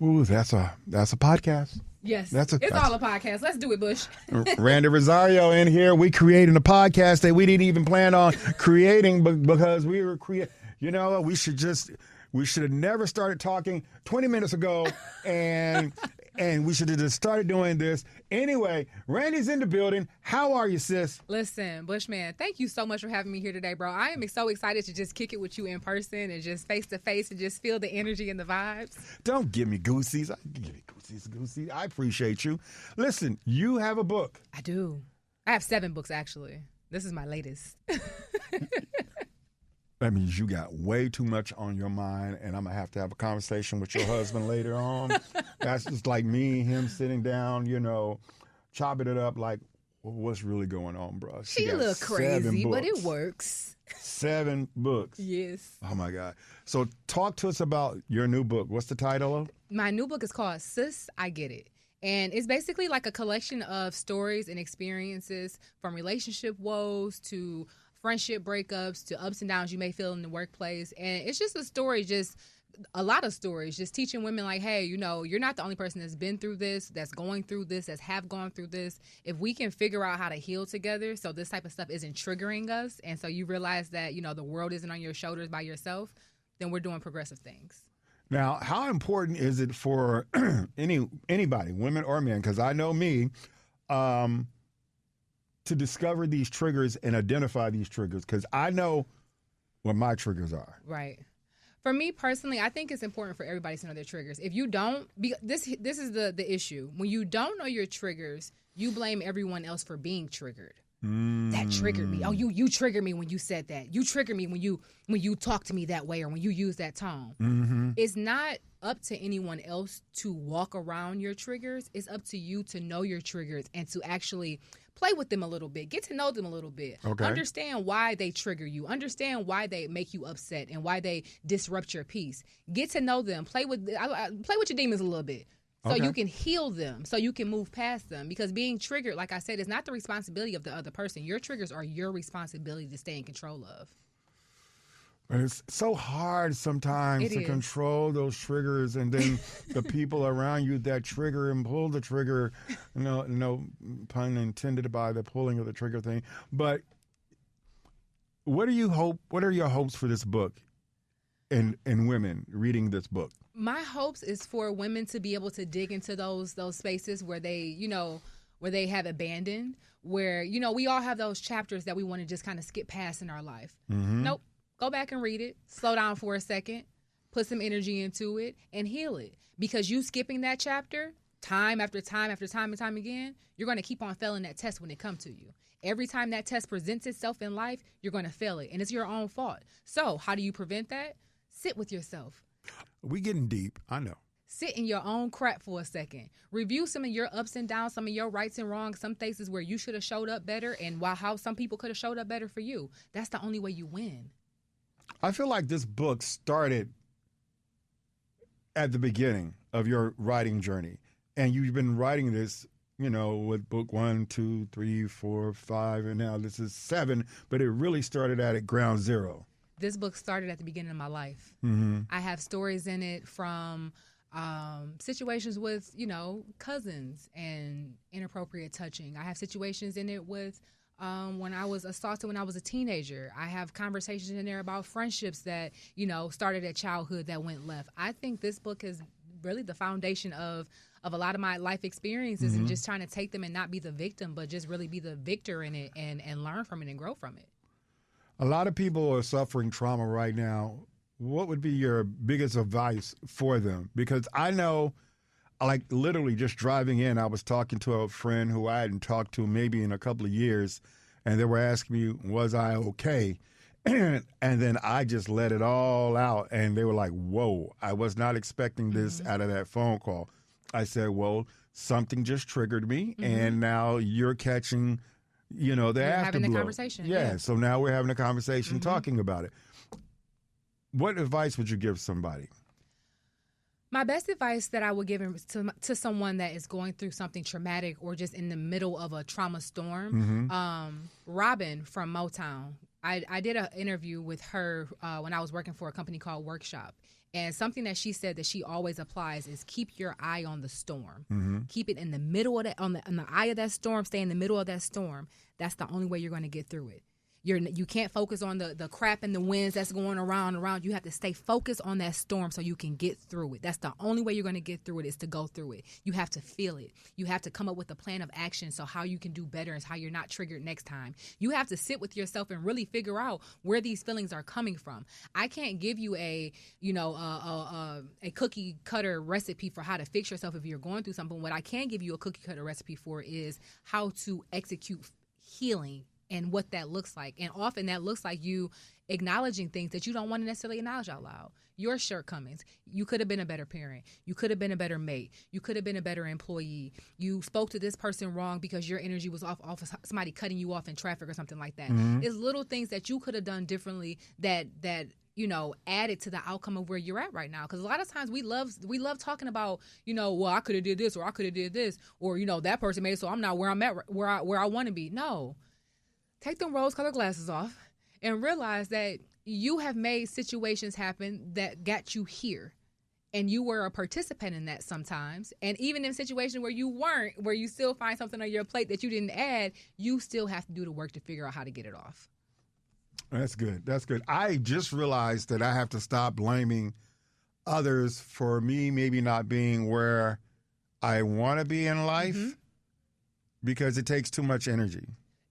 Ooh, that's a podcast. Yes, it's all a podcast. Let's do it, Bush. Randi Rossario in here. We creating a podcast that we didn't even plan on creating, but because we were you know, we should have never started talking 20 minutes ago, and we should have just started doing this. Anyway, Randi's in the building. How are you, sis? Listen, Bushman, thank you so much for having me here today, bro. I am so excited to just kick it with you in person and just face to face and just feel the energy and the vibes. Don't give me goosies. Goosies. I appreciate you. Listen, you have a book. I do. I have 7 books, actually. This is my latest. That means you got way too much on your mind, and I'm going to have a conversation with your husband later on. That's just like me and him sitting down, you know, chopping it up like, what's really going on, bro? She a little crazy, but it works. 7 books. Yes. Oh, my God. So talk to us about your new book. What's the title of? My new book is called Sis, I Get It. And it's basically like a collection of stories and experiences from relationship woes to friendship breakups to ups and downs you may feel in the workplace. And it's just a lot of stories, just teaching women like, hey, you know, you're not the only person that's been through this, that's going through this, that's have gone through this. If we can figure out how to heal together so this type of stuff isn't triggering us, and so you realize that, you know, the world isn't on your shoulders by yourself, then we're doing progressive things. Now, how important is it for anybody, women or men, because I know me, to discover these triggers and identify these triggers, because I know what my triggers are. Right. For me personally, I think it's important for everybody to know their triggers. If you don't, this is the issue. When you don't know your triggers, you blame everyone else for being triggered. That triggered me. Oh, you triggered me when you said that. You triggered me when you talk to me that way or when you use that tone. Mm-hmm. It's not up to anyone else to walk around your triggers. It's up to you to know your triggers and to actually play with them a little bit. Get to know them a little bit. Okay. Understand why they trigger you. Understand why they make you upset and why they disrupt your peace. Get to know them. Play with your demons a little bit. So you can heal them, so you can move past them. Because being triggered, like I said, is not the responsibility of the other person. Your triggers are your responsibility to stay in control of. But it's so hard sometimes to control those triggers, and then the people around you that trigger and pull the trigger, no pun intended by the pulling of the trigger thing. But what are your hopes for this book and women reading this book? My hopes is for women to be able to dig into those spaces where they, where they have abandoned, where, we all have those chapters that we want to just kind of skip past in our life. Mm-hmm. Nope. Go back and read it. Slow down for a second. Put some energy into it and heal it. Because you skipping that chapter time after time after time and time again, you're going to keep on failing that test when it comes to you. Every time that test presents itself in life, you're going to fail it. And it's your own fault. So how do you prevent that? Sit with yourself. We getting deep, I know. Sit in your own crap for a second. Review some of your ups and downs, some of your rights and wrongs, some places where you should have showed up better and how some people could have showed up better for you. That's the only way you win. I feel like this book started at the beginning of your writing journey. And you've been writing this, with book 1, 2, 3, 4, 5, and now this is 7, but it really started at ground zero. This book started at the beginning of my life. Mm-hmm. I have stories in it from situations with, cousins and inappropriate touching. I have situations in it with when I was assaulted when I was a teenager. I have conversations in there about friendships that, started at childhood that went left. I think this book is really the foundation of a lot of my life experiences, and just trying to take them and not be the victim, but just really be the victor in it and learn from it and grow from it. A lot of people are suffering trauma right now. What would be your biggest advice for them? Because I know, like literally just driving in, I was talking to a friend who I hadn't talked to maybe in a couple of years, and they were asking me, was I okay? And then I just let it all out, and they were like, whoa, I was not expecting this out of that phone call. I said, well, something just triggered me, and now you're catching the afterglow. Having a conversation. Yeah, so now we're having a conversation talking about it. What advice would you give somebody? My best advice that I would give to someone that is going through something traumatic or just in the middle of a trauma storm, Robin from Motown, I did an interview with her when I was working for a company called Workshop. And something that she said that she always applies is keep your eye on the storm. Keep it in the middle of that, on the eye of that storm. Stay in the middle of that storm. That's the only way you're going to get through it. You can't focus on the crap and the winds that's going around. You have to stay focused on that storm so you can get through it. That's the only way you're going to get through it, is to go through it. You have to feel it. You have to come up with a plan of action so how you can do better and how you're not triggered next time. You have to sit with yourself and really figure out where these feelings are coming from. I can't give you a cookie cutter recipe for how to fix yourself if you're going through something. What I can give you a cookie cutter recipe for is how to execute healing and what that looks like. And often that looks like you acknowledging things that you don't want to necessarily acknowledge out loud. Your shortcomings. You could have been a better parent. You could have been a better mate. You could have been a better employee. You spoke to this person wrong because your energy was off of somebody cutting you off in traffic or something like that. It's little things that you could have done differently that added to the outcome of where you're at right now. Because a lot of times we love talking about, well, I could have did this, or I could have did this, or that person made it so I'm not where I'm at, where I want to be. No. Take them rose-colored glasses off and realize that you have made situations happen that got you here. And you were a participant in that sometimes. And even in situations where you weren't, where you still find something on your plate that you didn't add, you still have to do the work to figure out how to get it off. That's good. That's good. I just realized that I have to stop blaming others for me maybe not being where I want to be in life because it takes too much energy.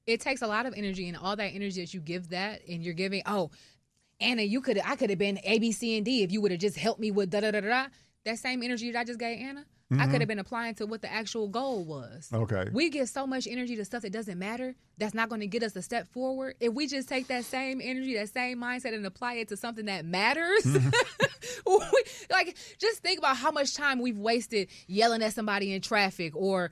It takes a lot of energy, and all that energy that you give that, and you're giving, Anna, I could have been A, B, C, and D if you would have just helped me with da-da-da-da-da. That same energy that I just gave Anna, I could have been applying to what the actual goal was. Okay. We give so much energy to stuff that doesn't matter, that's not going to get us a step forward. If we just take that same energy, that same mindset, and apply it to something that matters, just think about how much time we've wasted yelling at somebody in traffic or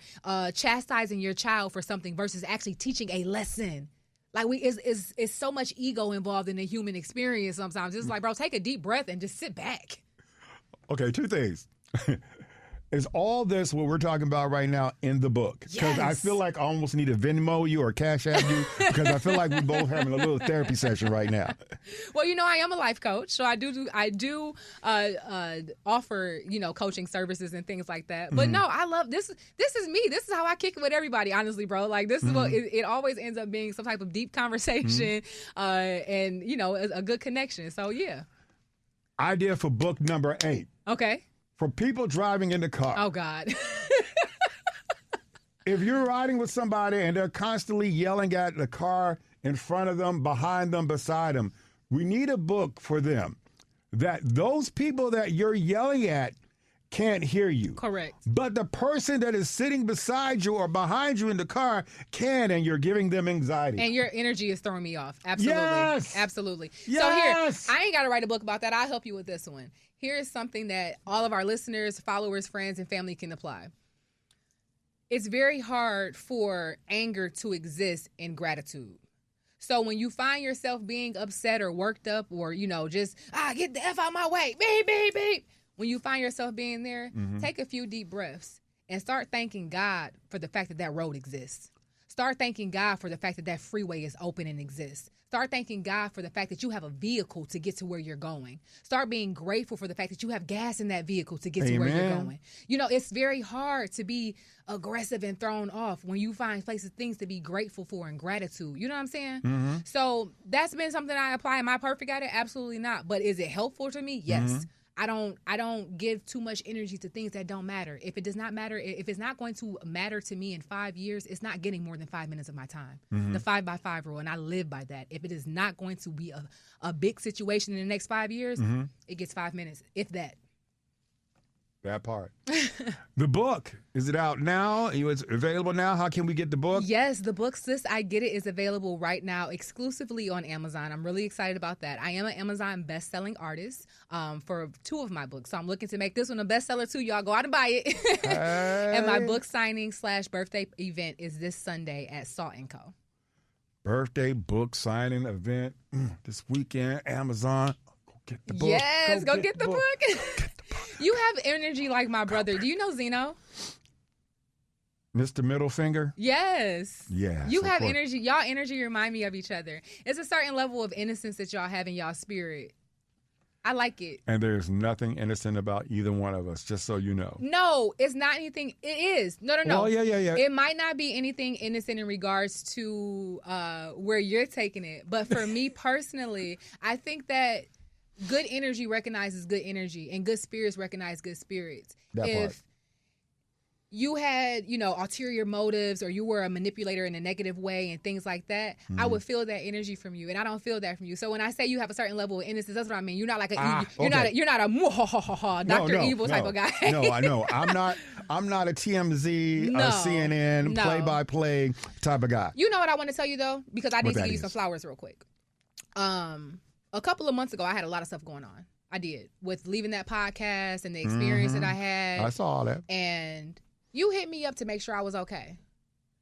chastising your child for something versus actually teaching a lesson. It's so much ego involved in the human experience sometimes. It's like, bro, take a deep breath and just sit back. Okay, two things. Is all this what we're talking about right now in the book? Because Yes. I feel like I almost need to Venmo you or Cash App you because I feel like we're both having a little therapy session right now. Well, I am a life coach, so I do offer coaching services and things like that. But no, I love this. This is me. This is how I kick it with everybody. Honestly, bro. Like this is what it always ends up being, some type of deep conversation, and a good connection. So yeah. Idea for book number 8. Okay. For people driving in the car. Oh God. If you're riding with somebody and they're constantly yelling at the car in front of them, behind them, beside them, we need a book for them that those people that you're yelling at can't hear you. Correct. But the person that is sitting beside you or behind you in the car can, and you're giving them anxiety. And your energy is throwing me off. Absolutely. Yes. Absolutely. Yes. So here, I ain't got to write a book about that. I'll help you with this one. Here is something that all of our listeners, followers, friends, and family can apply. It's very hard for anger to exist in gratitude. So when you find yourself being upset or worked up or, just, get the F out my way, beep, beep, beep. When you find yourself being there, take a few deep breaths and start thanking God for the fact that that road exists. Start thanking God for the fact that that freeway is open and exists. Start thanking God for the fact that you have a vehicle to get to where you're going. Start being grateful for the fact that you have gas in that vehicle to get to where you're going. It's very hard to be aggressive and thrown off when you find things to be grateful for and gratitude. You know what I'm saying? So that's been something I apply. Am I perfect at it? Absolutely not. But is it helpful to me? Yes. I don't give too much energy to things that don't matter. If it does not matter, if it's not going to matter to me in 5 years, it's not getting more than 5 minutes of my time. The 5x5 rule, and I live by that. If it is not going to be a big situation in the next 5 years, it gets 5 minutes, if that. That part. The book, is it out now? It's available now? How can we get the book? Yes, the book, Sis, I Get It, is available right now exclusively on Amazon. I'm really excited about that. I am an Amazon best-selling artist for 2 of my books. So I'm looking to make this one a bestseller too. Y'all go out and buy it. Hey. And my book signing / birthday event is this Sunday at Salt & Co. Birthday book signing event this weekend, Amazon. Go get the book. Yes, go get the book. You have energy like my brother. Do you know Zeno? Mr. Middle Finger? Yes. Yes. You have energy. Y'all energy remind me of each other. It's a certain level of innocence that y'all have in y'all spirit. I like it. And there's nothing innocent about either one of us, just so you know. No, it's not anything. It is. No. Well, yeah. It might not be anything innocent in regards to where you're taking it. But for me personally, I think that good energy recognizes good energy and good spirits recognize good spirits. If you had, ulterior motives or you were a manipulator in a negative way and things like that, I would feel that energy from you, and I don't feel that from you. So when I say you have a certain level of innocence, that's what I mean. You're not like you're not a Dr. Evil type of guy. No, I know. I'm not a TMZ, a CNN, play-by-play type of guy. You know what I want to tell you though, because I need to give you some flowers real quick. A couple of months ago, I had a lot of stuff going on. I did, with leaving that podcast and the experience that I had. I saw all that. And you hit me up to make sure I was okay.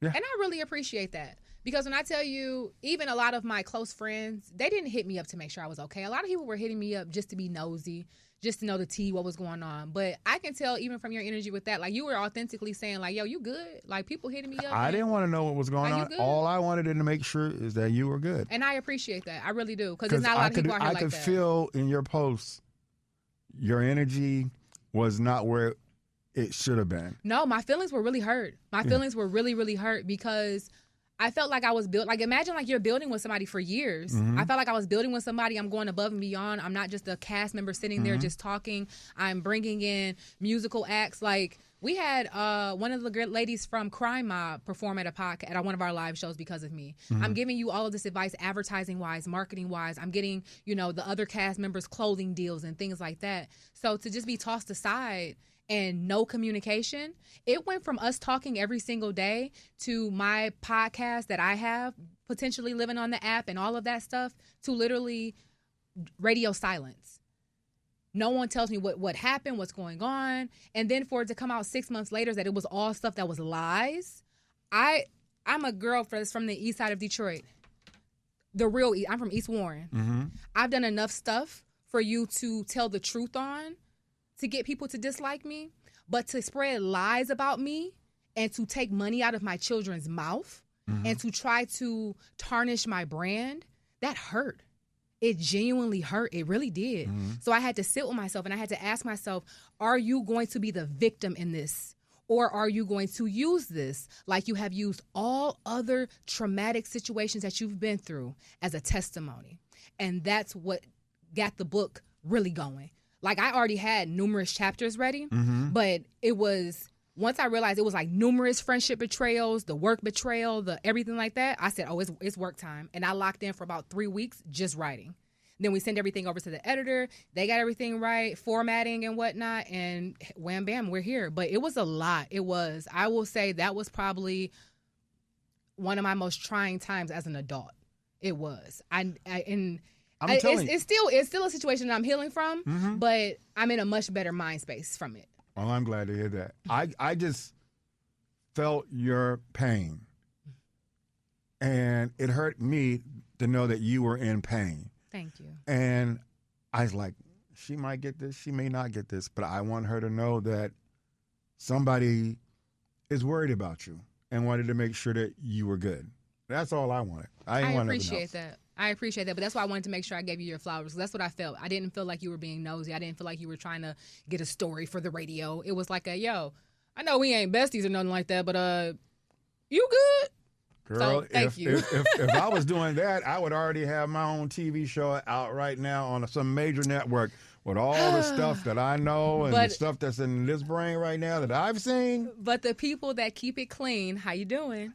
Yeah. And I really appreciate that. Because when I tell you, even a lot of my close friends, they didn't hit me up to make sure I was okay. A lot of people were hitting me up just to be nosy, just to know the tea, what was going on. But I can tell even from your energy with that, like you were authentically saying like, yo, you good? Like people hitting me up. I didn't want to know what was going on. All I wanted to make sure is that you were good. And I appreciate that. I really do. Because there's not a lot of people out here like that. I could feel in your posts, your energy was not where it should have been. No, my feelings were really hurt. My feelings were really, really hurt because I felt like I was built. Like imagine like you're building with somebody for years. I felt like I was building with somebody. I'm going above and beyond. I'm not just a cast member sitting there just talking. I'm bringing in musical acts. Like we had one of the great ladies from Crime Mob perform at one of our live shows because of me. I'm giving you all of this advice, advertising wise, marketing wise. I'm getting the other cast members clothing deals and things like that. So to just be tossed aside and no communication, it went from us talking every single day to my podcast that I have potentially living on the app and all of that stuff to literally radio silence. No one tells me what happened, what's going on. And then for it to come out 6 months later that it was all stuff that was lies. I'm a girl from the east side of Detroit. I'm from East Warren. I've done enough stuff for you to tell the truth on, to get people to dislike me, but to spread lies about me and to take money out of my children's mouth and to try to tarnish my brand, that hurt. It genuinely hurt. It really did. So I had to sit with myself and I had to ask myself, are you going to be the victim in this? Or are you going to use this like you have used all other traumatic situations that you've been through as a testimony? And that's what got the book really going. Like, I already had numerous chapters ready, but it was, once I realized it was like numerous friendship betrayals, the work betrayal, the everything like that, I said, oh, it's work time. And I locked in for about 3 weeks just writing. Then we send everything over to the editor. They got everything right, formatting and whatnot, and wham, bam, we're here. But it was a lot. It was. I will say that was probably one of my most trying times as an adult. It was. It's still a situation that I'm healing from, but I'm in a much better mind space from it. Well, I'm glad to hear that. I just felt your pain, and it hurt me to know that you were in pain. Thank you. And I was like, she might get this, she may not get this, but I want her to know that somebody is worried about you and wanted to make sure that you were good. That's all I wanted. I appreciate that. I appreciate that, but that's why I wanted to make sure I gave you your flowers. That's what I felt. I didn't feel like you were being nosy. I didn't feel like you were trying to get a story for the radio. It was like yo, I know we ain't besties or nothing like that, but you good? Girl, so, thank you. if I was doing that, I would already have my own TV show out right now on some major network with all the stuff that I know and the stuff that's in this brain right now that I've seen. But the people that keep it clean, how you doing?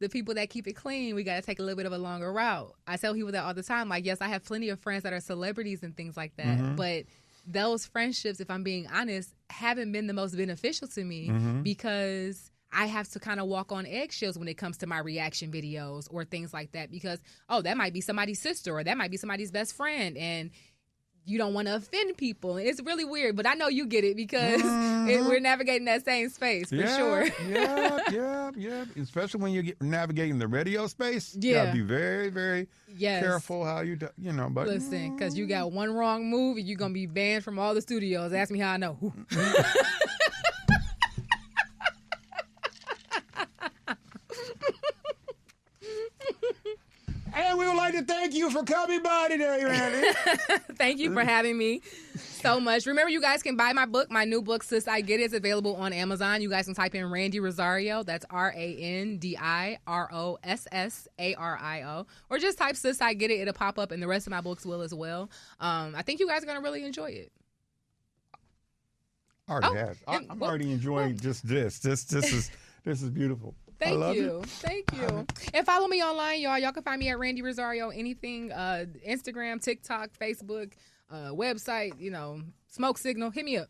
The people that keep it clean, we got to take a little bit of a longer route. I tell people that all the time. Like, yes, I have plenty of friends that are celebrities and things like that. But those friendships, if I'm being honest, haven't been the most beneficial to me because I have to kind of walk on eggshells when it comes to my reaction videos or things like that because, that might be somebody's sister or that might be somebody's best friend. And you don't want to offend people. It's really weird, but I know you get it because we're navigating that same space for sure. Yeah. Especially when you're navigating the radio space. You got to be very, very careful how you do, but listen, because you got one wrong move and you're going to be banned from all the studios. Ask me how I know. And we would like to thank you you for coming by today, Randy. Thank you for having me so much. Remember, you guys can buy my book. My new book, Sis, I Get It, is available on Amazon. You guys can type in Randi Rossario. That's RandiRossArio. Or just type Sis, I Get It. It'll pop up, and the rest of my books will as well. I think you guys are going to really enjoy it. Already has. I'm already enjoying just this. This is beautiful. Thank you. Thank you. And follow me online, y'all. Y'all can find me at Randi Rossario. Anything, Instagram, TikTok, Facebook, website, smoke signal. Hit me up.